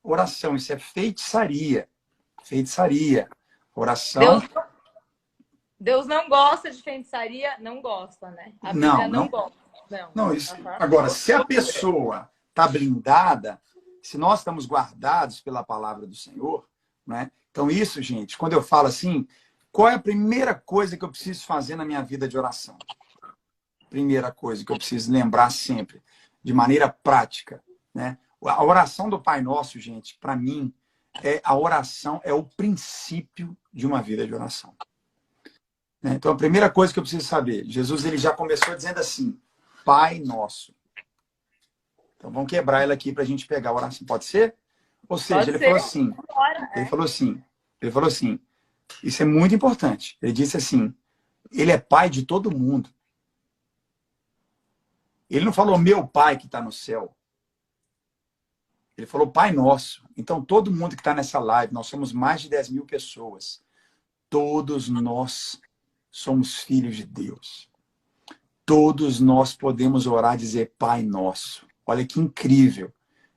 oração, isso é feitiçaria. Feitiçaria. Oração. Deus não gosta de feitiçaria, não gosta, né? A Bíblia não gosta. Não, isso. Agora, se a pessoa está blindada, se nós estamos guardados pela palavra do Senhor, né? Então isso, gente, quando eu falo assim, qual é a primeira coisa que eu preciso fazer na minha vida de oração? Primeira coisa que eu preciso lembrar sempre, de maneira prática, né? A oração do Pai Nosso, gente, para mim, a oração é o princípio de uma vida de oração. Então, a primeira coisa que eu preciso saber, Jesus ele já começou dizendo assim, Pai Nosso. Então, vamos quebrar ela aqui para a gente pegar a oração. Pode ser? Ou seja, ele falou assim, isso é muito importante. Ele disse assim, ele é pai de todo mundo. Ele não falou meu pai que está no céu. Ele falou Pai Nosso. Então, todo mundo que está nessa live, nós somos mais de 10 mil pessoas. Todos nós somos filhos de Deus. Todos nós podemos orar e dizer Pai Nosso. Olha que incrível.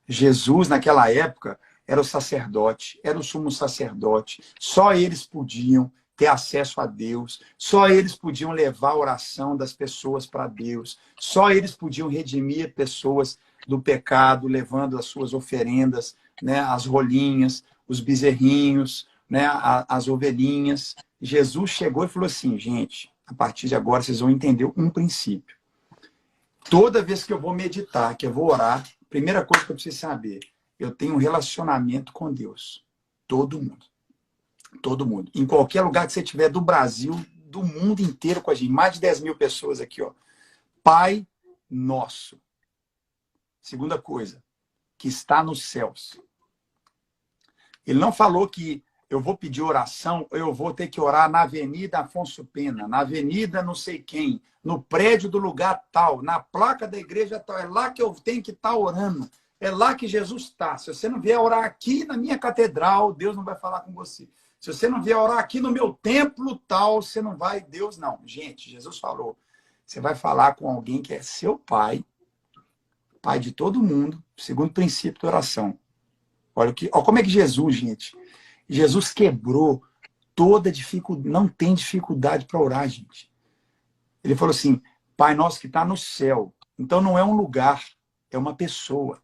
Jesus, naquela época, era o sacerdote, era o sumo sacerdote. Só eles podiam ter acesso a Deus. Só eles podiam levar a oração das pessoas para Deus. Só eles podiam redimir pessoas do pecado, levando as suas oferendas, né, as rolinhas, os bezerrinhos, né, as ovelhinhas. Jesus chegou e falou assim, gente, a partir de agora vocês vão entender um princípio. Toda vez que eu vou meditar, que eu vou orar, primeira coisa que eu preciso saber, eu tenho um relacionamento com Deus. Todo mundo. Todo mundo. Em qualquer lugar que você estiver do Brasil, do mundo inteiro com a gente. Mais de 10 mil pessoas aqui, ó. Pai Nosso. Segunda coisa, que está nos céus. Ele não falou que eu vou pedir oração, eu vou ter que orar na Avenida Afonso Pena, na Avenida não sei quem, no prédio do lugar tal, na placa da igreja tal. É lá que eu tenho que estar orando. É lá que Jesus está. Se você não vier orar aqui na minha catedral, Deus não vai falar com você. Se você não vier orar aqui no meu templo tal, você não vai, Deus não. Gente, Jesus falou, você vai falar com alguém que é seu pai, pai de todo mundo, segundo o princípio da oração. Olha como é que Jesus, gente, Jesus quebrou toda dificuldade, não tem dificuldade para orar, gente. Ele falou assim, Pai Nosso que está no céu. Então não é um lugar, é uma pessoa.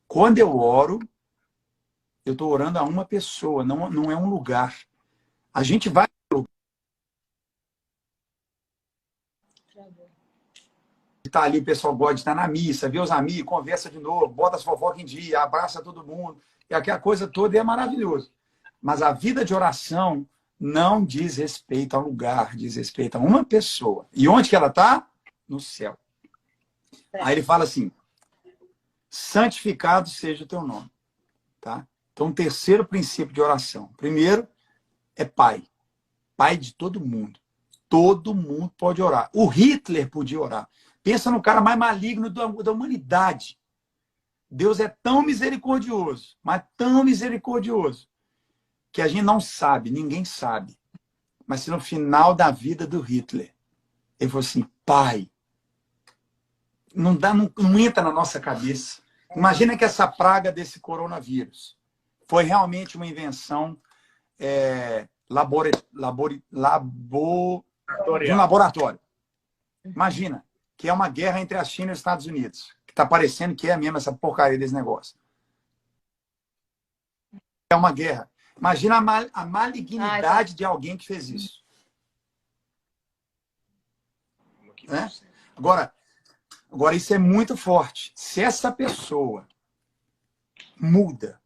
Quando eu oro, eu estou orando a uma pessoa, não é um lugar. A gente vai... Tá ali, o pessoal gosta de estar na missa, vê os amigos, conversa de novo, bota as fofocas em dia, abraça todo mundo, e aquela coisa toda é maravilhoso. Mas a vida de oração não diz respeito ao lugar, diz respeito a uma pessoa. E onde que ela está? No céu. Aí ele fala assim, santificado seja o teu nome. Tá? Então, terceiro princípio de oração. Primeiro, é pai. Pai de todo mundo. Todo mundo pode orar. O Hitler podia orar. Pensa no cara mais maligno da humanidade. Deus é tão misericordioso, mas tão misericordioso, que a gente não sabe, ninguém sabe. Mas se no final da vida do Hitler, ele falou assim, pai, não entra na nossa cabeça. Imagina que essa praga desse coronavírus foi realmente uma invenção de um laboratório. Imagina que é uma guerra entre a China e os Estados Unidos, que está parecendo que é mesmo essa porcaria desse negócio. É uma guerra. Imagina a malignidade de alguém que fez isso. Né? Agora, isso é muito forte. Se essa pessoa muda,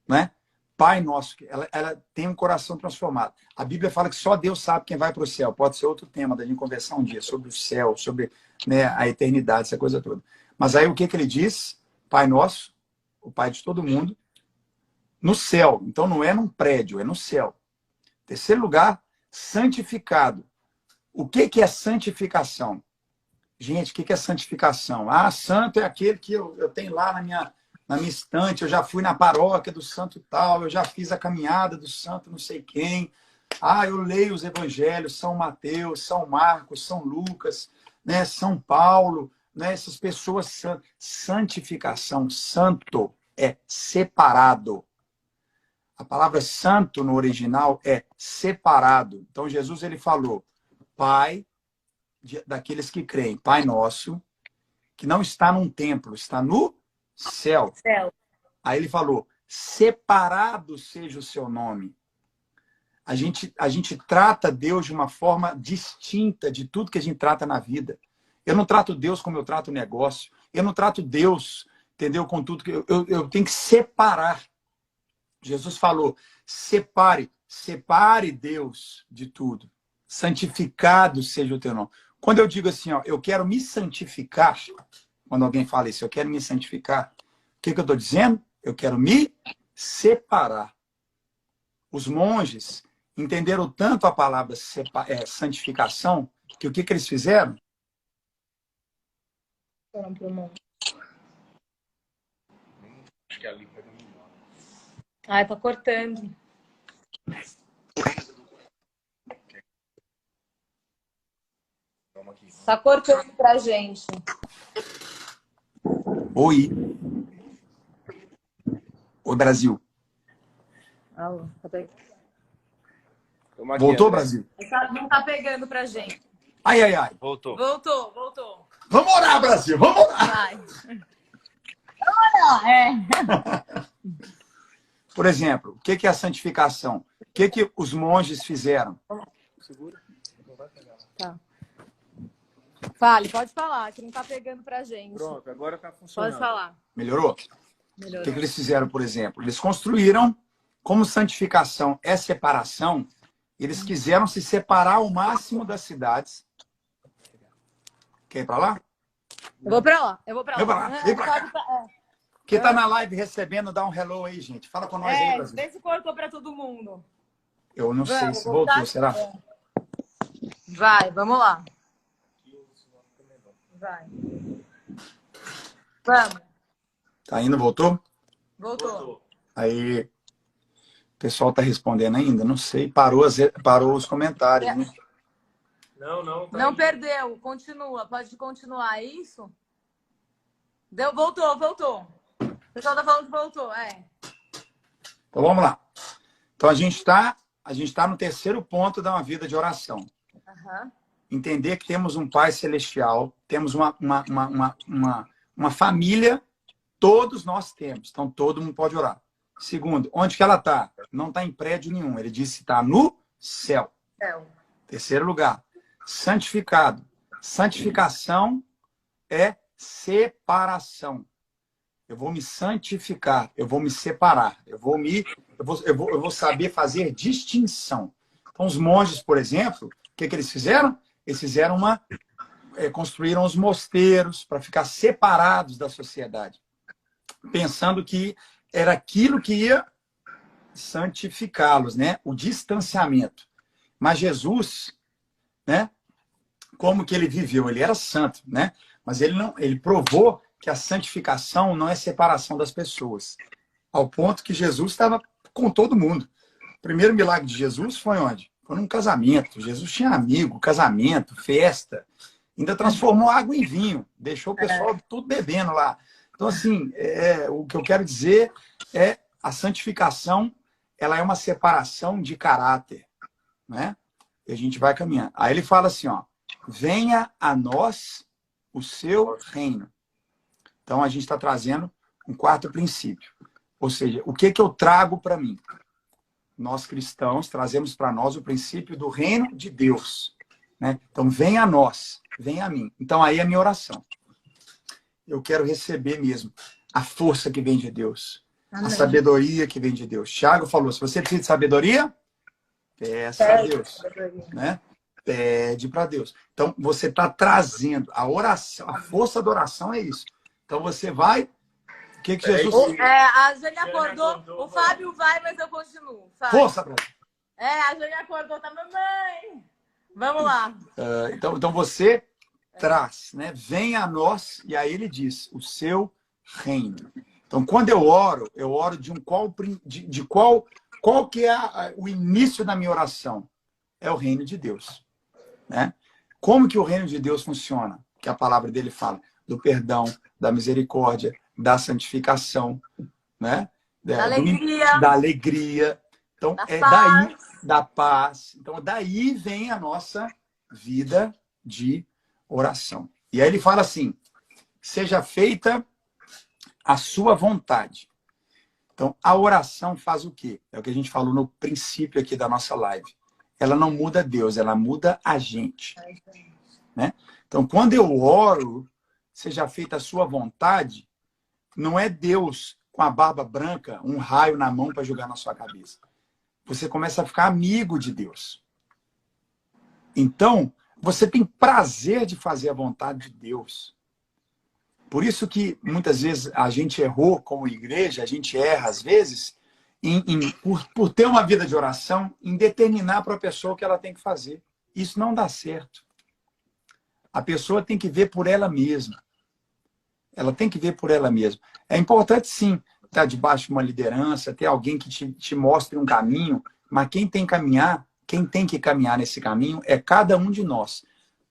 né? Pai nosso, ela tem um coração transformado. A Bíblia fala que só Deus sabe quem vai para o céu. Pode ser outro tema da gente conversar um dia, sobre o céu, sobre, né, a eternidade, essa coisa toda. Mas aí o que ele diz? Pai nosso, o Pai de todo mundo, no céu. Então não é num prédio, é no céu. Terceiro lugar, santificado. O que é santificação? Gente, o que é santificação? Ah, santo é aquele que eu tenho lá na minha estante, eu já fui na paróquia do santo tal, eu já fiz a caminhada do santo não sei quem. Ah, eu leio os evangelhos, São Mateus, São Marcos, São Lucas, né, São Paulo, né, essas pessoas. Santificação, santo, é separado. A palavra santo no original é separado. Então Jesus ele falou, Pai daqueles que creem, Pai nosso, que não está num templo, está no céu. Aí ele falou, separado seja o seu nome. A gente trata Deus de uma forma distinta de tudo que a gente trata na vida. Eu não trato Deus como eu trato o negócio. Eu não trato Deus, entendeu, com tudo que eu tenho que separar. Jesus falou, separe Deus de tudo. Santificado seja o teu nome. Quando eu digo assim, ó, eu quero me santificar, quando alguém fala isso, eu quero me santificar, o que eu estou dizendo? Eu quero me separar. Os monges entenderam tanto a palavra santificação, que o que eles fizeram? Acho que ali pega melhor. Ai, tá cortando. Tá cortando pra gente. Oi. Oi, Brasil. Alô, tá pegando. Voltou, Brasil? Não tá pegando pra gente. Ai, ai, ai. Voltou. Voltou. Vamos orar, Brasil, vamos orar. Vai. Vamos orar, Por exemplo, o que é a santificação? O que os monges fizeram? Segura. Não vai pegar. Tá. Fale, pode falar, que não tá pegando pra gente. Pronto, agora tá funcionando. Pode falar. Melhorou? Melhorou. O que eles fizeram, por exemplo? Eles construíram, como santificação é separação, eles quiseram se separar ao máximo das cidades. Quer ir para lá? Eu vou pra lá. Vem pra lá, vem pra cá. Quem tá na live recebendo, dá um hello aí, gente. Fala com nós aí, Brasil. Vê se cortou pra todo mundo. Eu não sei se voltou, será? Vai, vamos lá. Vai. Vamos. Tá indo, voltou? Voltou. Aí, o pessoal tá respondendo ainda? Não sei. Parou os comentários, né? Não. Não perdeu. Continua. Pode continuar. É isso? Deu, voltou. O pessoal tá falando que voltou. Então, vamos lá. Então, a gente tá no terceiro ponto da uma vida de oração. Uhum. Entender que temos um Pai Celestial, temos uma família, todos nós temos. Então, todo mundo pode orar. Segundo, onde que ela está? Não está em prédio nenhum. Ele disse que está no céu. Terceiro lugar, santificado. Santificação é separação. Eu vou me santificar, eu vou me separar, eu vou saber fazer distinção. Então, os monges, por exemplo, o que eles fizeram? Eles fizeram construíram os mosteiros para ficar separados da sociedade, pensando que era aquilo que ia santificá-los, né? O distanciamento. Mas Jesus, né? Como que ele viveu? Ele era santo, né? Mas ele provou que a santificação não é separação das pessoas, ao ponto que Jesus estava com todo mundo. O primeiro milagre de Jesus foi onde? Foi num casamento. Jesus tinha amigo, casamento, festa. Ainda transformou água em vinho. Deixou o pessoal tudo bebendo lá. Então, assim, o que eu quero dizer é a santificação, ela é uma separação de caráter, né? E a gente vai caminhando. Aí ele fala assim, ó, venha a nós o seu reino. Então, a gente está trazendo um quarto princípio. Ou seja, o que eu trago para mim? nós cristãos trazemos para nós o princípio do reino de Deus, né? Então, venha a nós, venha a mim. Então, aí é a minha oração. Eu quero receber mesmo a força que vem de Deus, a sabedoria que vem de Deus. Tiago falou, se você precisa de sabedoria, peça a Deus, né? Pede para Deus. Então, você está trazendo a oração, a força da oração é isso. Então, você vai... O que Jesus... a Jane acordou, o Fábio vai, mas eu continuo. Fábio. Força, Brasil. A Jane acordou, tá, mamãe. Vamos lá. Então, você traz, né? Vem a nós, e aí ele diz, o seu reino. Então, quando eu oro qual que é o início da minha oração? É o reino de Deus, né? Como que o reino de Deus funciona? Que a palavra dele fala do perdão, da misericórdia, da santificação, né? Da alegria. Então, daí, da paz. Então, daí vem a nossa vida de oração. E aí ele fala assim, seja feita a sua vontade. Então, a oração faz o quê? É o que a gente falou no princípio aqui da nossa live. Ela não muda Deus, ela muda a gente, né? Então, quando eu oro, seja feita a sua vontade, não é Deus com a barba branca, um raio na mão para jogar na sua cabeça. Você começa a ficar amigo de Deus. Então, você tem prazer de fazer a vontade de Deus. Por isso que, muitas vezes, a gente errou como igreja, a gente erra, às vezes, por ter uma vida de oração, em determinar para a pessoa o que ela tem que fazer. Isso não dá certo. A pessoa tem que ver por ela mesma. Ela tem que ver por ela mesma. É importante, sim, estar debaixo de uma liderança, ter alguém que te mostre um caminho, mas quem tem que caminhar nesse caminho é cada um de nós.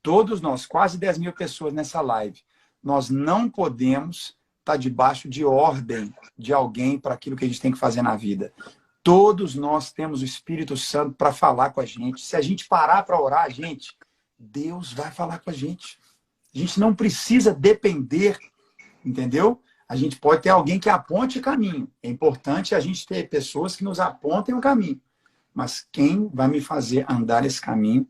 Todos nós, quase 10 mil pessoas nessa live. Nós não podemos estar debaixo de ordem de alguém para aquilo que a gente tem que fazer na vida. Todos nós temos o Espírito Santo para falar com a gente. Se a gente parar para orar, Deus vai falar com a gente. A gente não precisa depender, entendeu? A gente pode ter alguém que aponte o caminho. É importante a gente ter pessoas que nos apontem o caminho. Mas quem vai me fazer andar esse caminho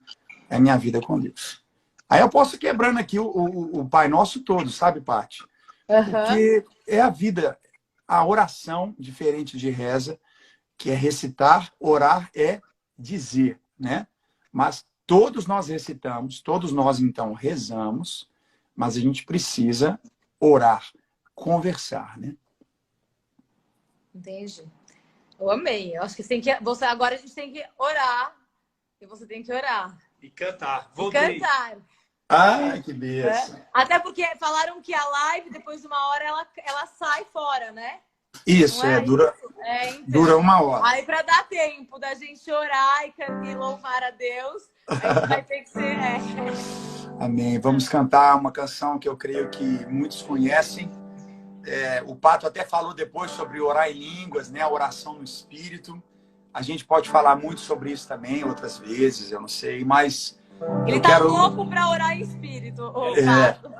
é a minha vida com Deus. Aí eu posso ir quebrando aqui o Pai Nosso todo, sabe, Paty? Porque é a vida, a oração, diferente de reza, que é recitar, orar é dizer, né? Mas todos nós recitamos, todos nós, então, rezamos, mas a gente precisa orar, conversar, né? Entendi. Eu amei. Eu acho que agora a gente tem que orar. E você tem que orar. E cantar. Voltei. E cantar. Ai, que beleza. Até porque falaram que a live, depois de uma hora, ela sai fora, né? Isso, dura 1 hora. Aí, para dar tempo da gente orar e louvar a Deus, a gente vai ter que ser... Amém. Vamos cantar uma canção que eu creio que muitos conhecem. O Pato até falou depois sobre orar em línguas, né? A oração no Espírito. A gente pode falar muito sobre isso também, outras vezes, eu não sei, mas... Ele tá louco para orar em Espírito, o Pato.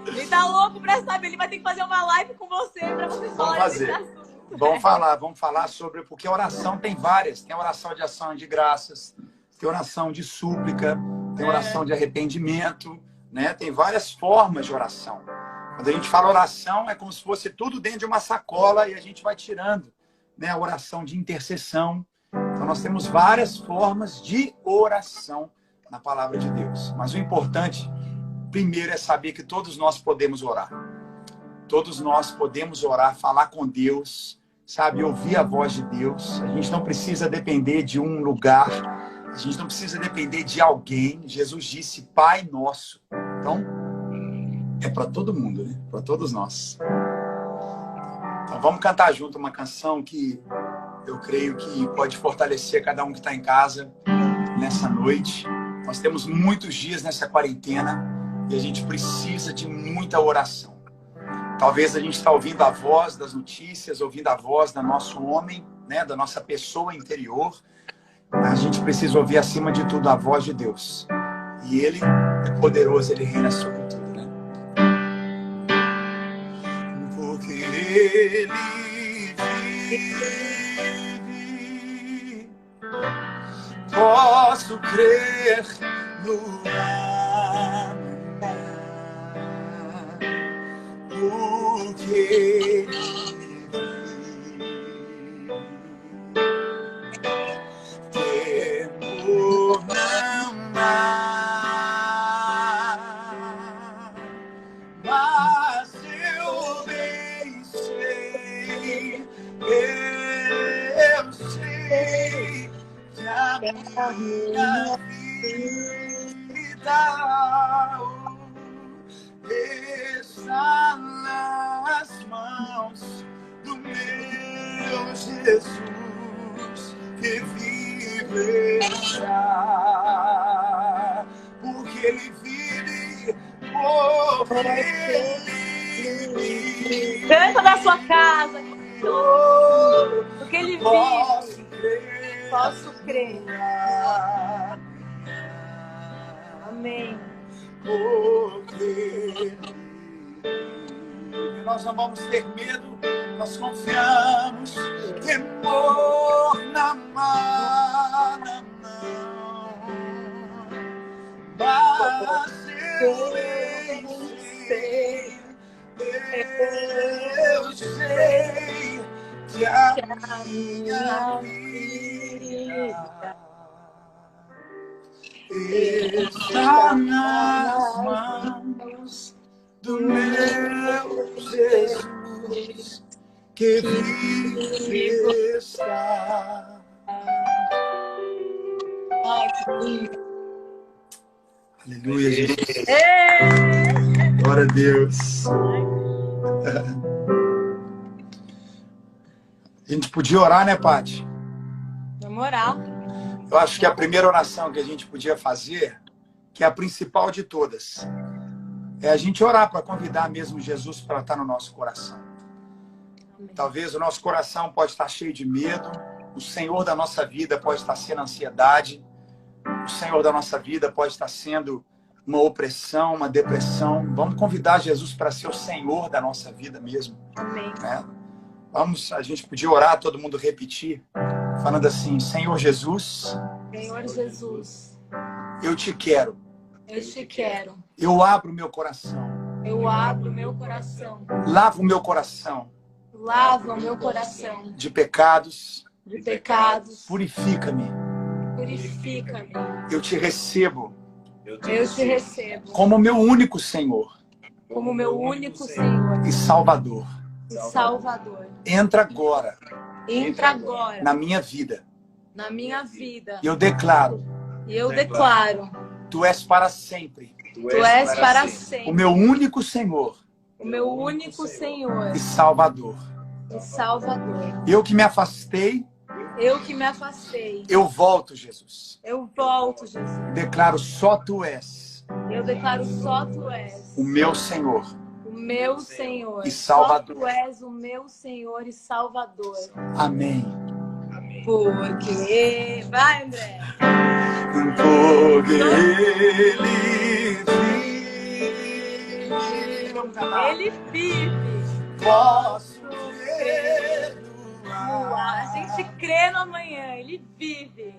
Ele tá louco para saber. Ele vai ter que fazer uma live com você para vocês falarem desse assunto. Vamos falar sobre... Porque a oração tem várias. Tem oração de ação de graças, tem oração de súplica, tem oração de arrependimento, né? Tem várias formas de oração. Quando a gente fala oração, é como se fosse tudo dentro de uma sacola e a gente vai tirando, né? A oração de intercessão. Então, nós temos várias formas de oração na palavra de Deus. Mas o importante, primeiro, é saber que todos nós podemos orar. Todos nós podemos orar, falar com Deus, sabe? Ouvir a voz de Deus. A gente não precisa depender de um lugar. A gente não precisa depender de alguém. Jesus disse, Pai Nosso. Então, é para todo mundo, né? Para todos nós. Então, vamos cantar junto uma canção que eu creio que pode fortalecer cada um que está em casa nessa noite. Nós temos muitos dias nessa quarentena e a gente precisa de muita oração. Talvez a gente está ouvindo a voz das notícias, ouvindo a voz do nosso homem, né, da nossa pessoa interior. A gente precisa ouvir, acima de tudo, a voz de Deus. E Ele é poderoso, Ele reina sobre tudo, né? Porque Ele vive. Posso crer no amanhã, porque temor não há, mas eu bem sei, eu sei que a minha vida está nas mãos do meu Jesus, que vive já, porque Ele vive, porque Ele vive. Canta na sua casa, porque Ele vive. Posso crer. Amém. Porque nós não vamos ter medo, nós confiamos. Temor na mão, mas eu sei, eu sei que a minha vida está nas mãos do meu Jesus, que vive está. Aleluia, Jesus. Glória a Deus. A gente podia orar, né, Paty? Na moral. Eu acho que a primeira oração que a gente podia fazer, que é a principal de todas, é a gente orar para convidar mesmo Jesus para estar no nosso coração. Talvez o nosso coração pode estar cheio de medo, o Senhor da nossa vida pode estar sendo ansiedade, o Senhor da nossa vida pode estar sendo uma opressão, uma depressão. Vamos convidar Jesus para ser o Senhor da nossa vida mesmo. Amém. Né? A gente podia orar, todo mundo repetir, falando assim: Senhor Jesus, Senhor Jesus, eu te quero. eu te quero. Eu abro meu coração. Eu abro meu coração. Lavo meu coração Lava o meu coração de pecados. de pecados. Purifica-me. Purifica-me. Eu te recebo Eu te recebo como meu único Senhor como meu único Senhor e Salvador. e Salvador. Entra agora Entra agora na minha vida. na minha vida. Eu declaro: E eu declaro: Tu és para sempre Tu és para sempre o meu único Senhor o meu único Senhor e Salvador. e Salvador. Eu que me afastei, Eu que me afastei, eu volto, Jesus. eu volto, Jesus. Declaro: só Tu és Eu declaro: só Tu és o meu Senhor o meu Senhor e Salvador. Só Tu és o meu Senhor e Salvador. Amém. Porque... Vai, André. Porque Ele vive. Ele vive. Posso crer no A gente crê no amanhã. Ele vive.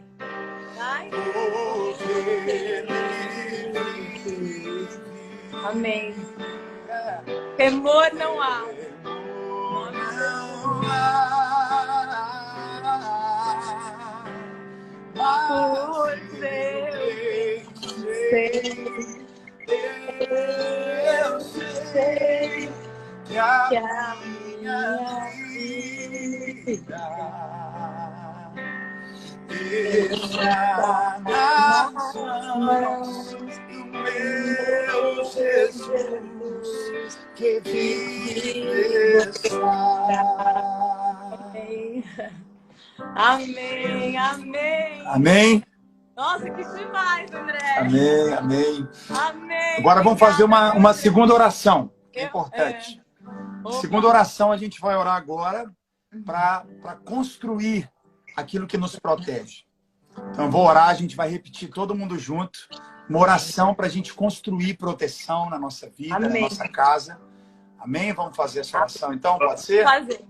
Vai. Porque Ele vive. Amém. Temor não há. Não há, Por Deus. eu sei que a minha vida está nas mãos do meu Jesus, que vive está. Amém. Amém. Amém? Nossa, que demais, André. Amém, amém. Amém. Agora vamos fazer uma segunda oração, que é Eu- importante. Opa. Segunda oração, a gente vai orar agora para construir aquilo que nos protege. Então, eu vou orar, a gente vai repetir todo mundo junto. Uma oração para a gente construir proteção na nossa vida, Amém. na nossa casa. Amém? Vamos fazer essa oração então, pode ser? Fazer.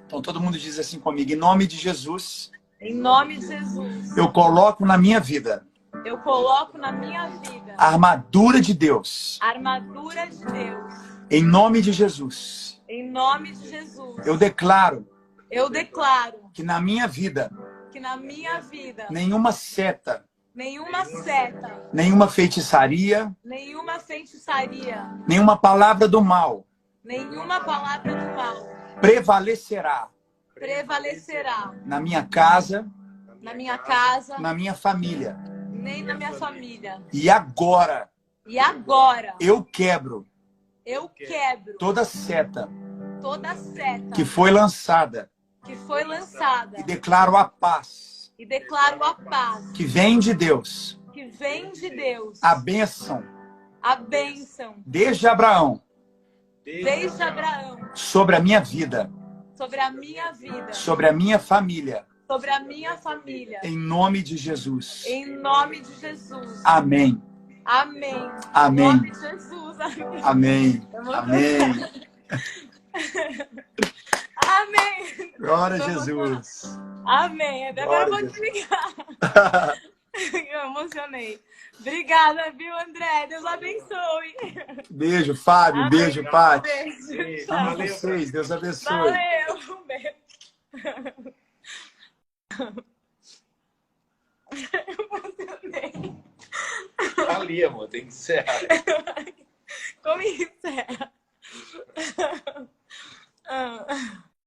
Então, todo mundo diz assim comigo: em nome de Jesus, Em nome de Jesus. eu coloco na minha vida Eu coloco na minha vida a armadura de Deus. a armadura de Deus. Em nome de Jesus. Em nome de Jesus. Eu declaro Eu declaro que na minha vida, que na minha vida nenhuma seta, nenhuma seta, nenhuma feitiçaria, nenhuma feitiçaria, nenhuma palavra do mal nenhuma palavra do mal prevalecerá prevalecerá na minha casa, na minha casa, na minha família. nem na minha família. E agora E agora eu quebro eu quebro toda seta toda seta que foi lançada que foi lançada e declaro a paz e declaro a paz que vem de Deus, que vem de Deus, a bênção a bênção desde Abraão desde Abraão sobre a minha vida, sobre a minha vida, sobre a minha família, sobre a minha família. em nome de Jesus. Em nome de Jesus. Amém. Amém. Amém. Em nome de Jesus. Amém. Amém. Vamos- Amém. Amém. Glória a Vamos Jesus. Amém. Agora eu vou Glória. desligar. Eu emocionei. Obrigada, viu, André? Deus abençoe. Beijo, Fábio. Amém. Beijo, Paty. Beijo. Amo Tchau. vocês. Deus abençoe. Valeu. Um beijo. Eu emocionei. Ali, amor, tem que encerrar. Como encerra? Ah.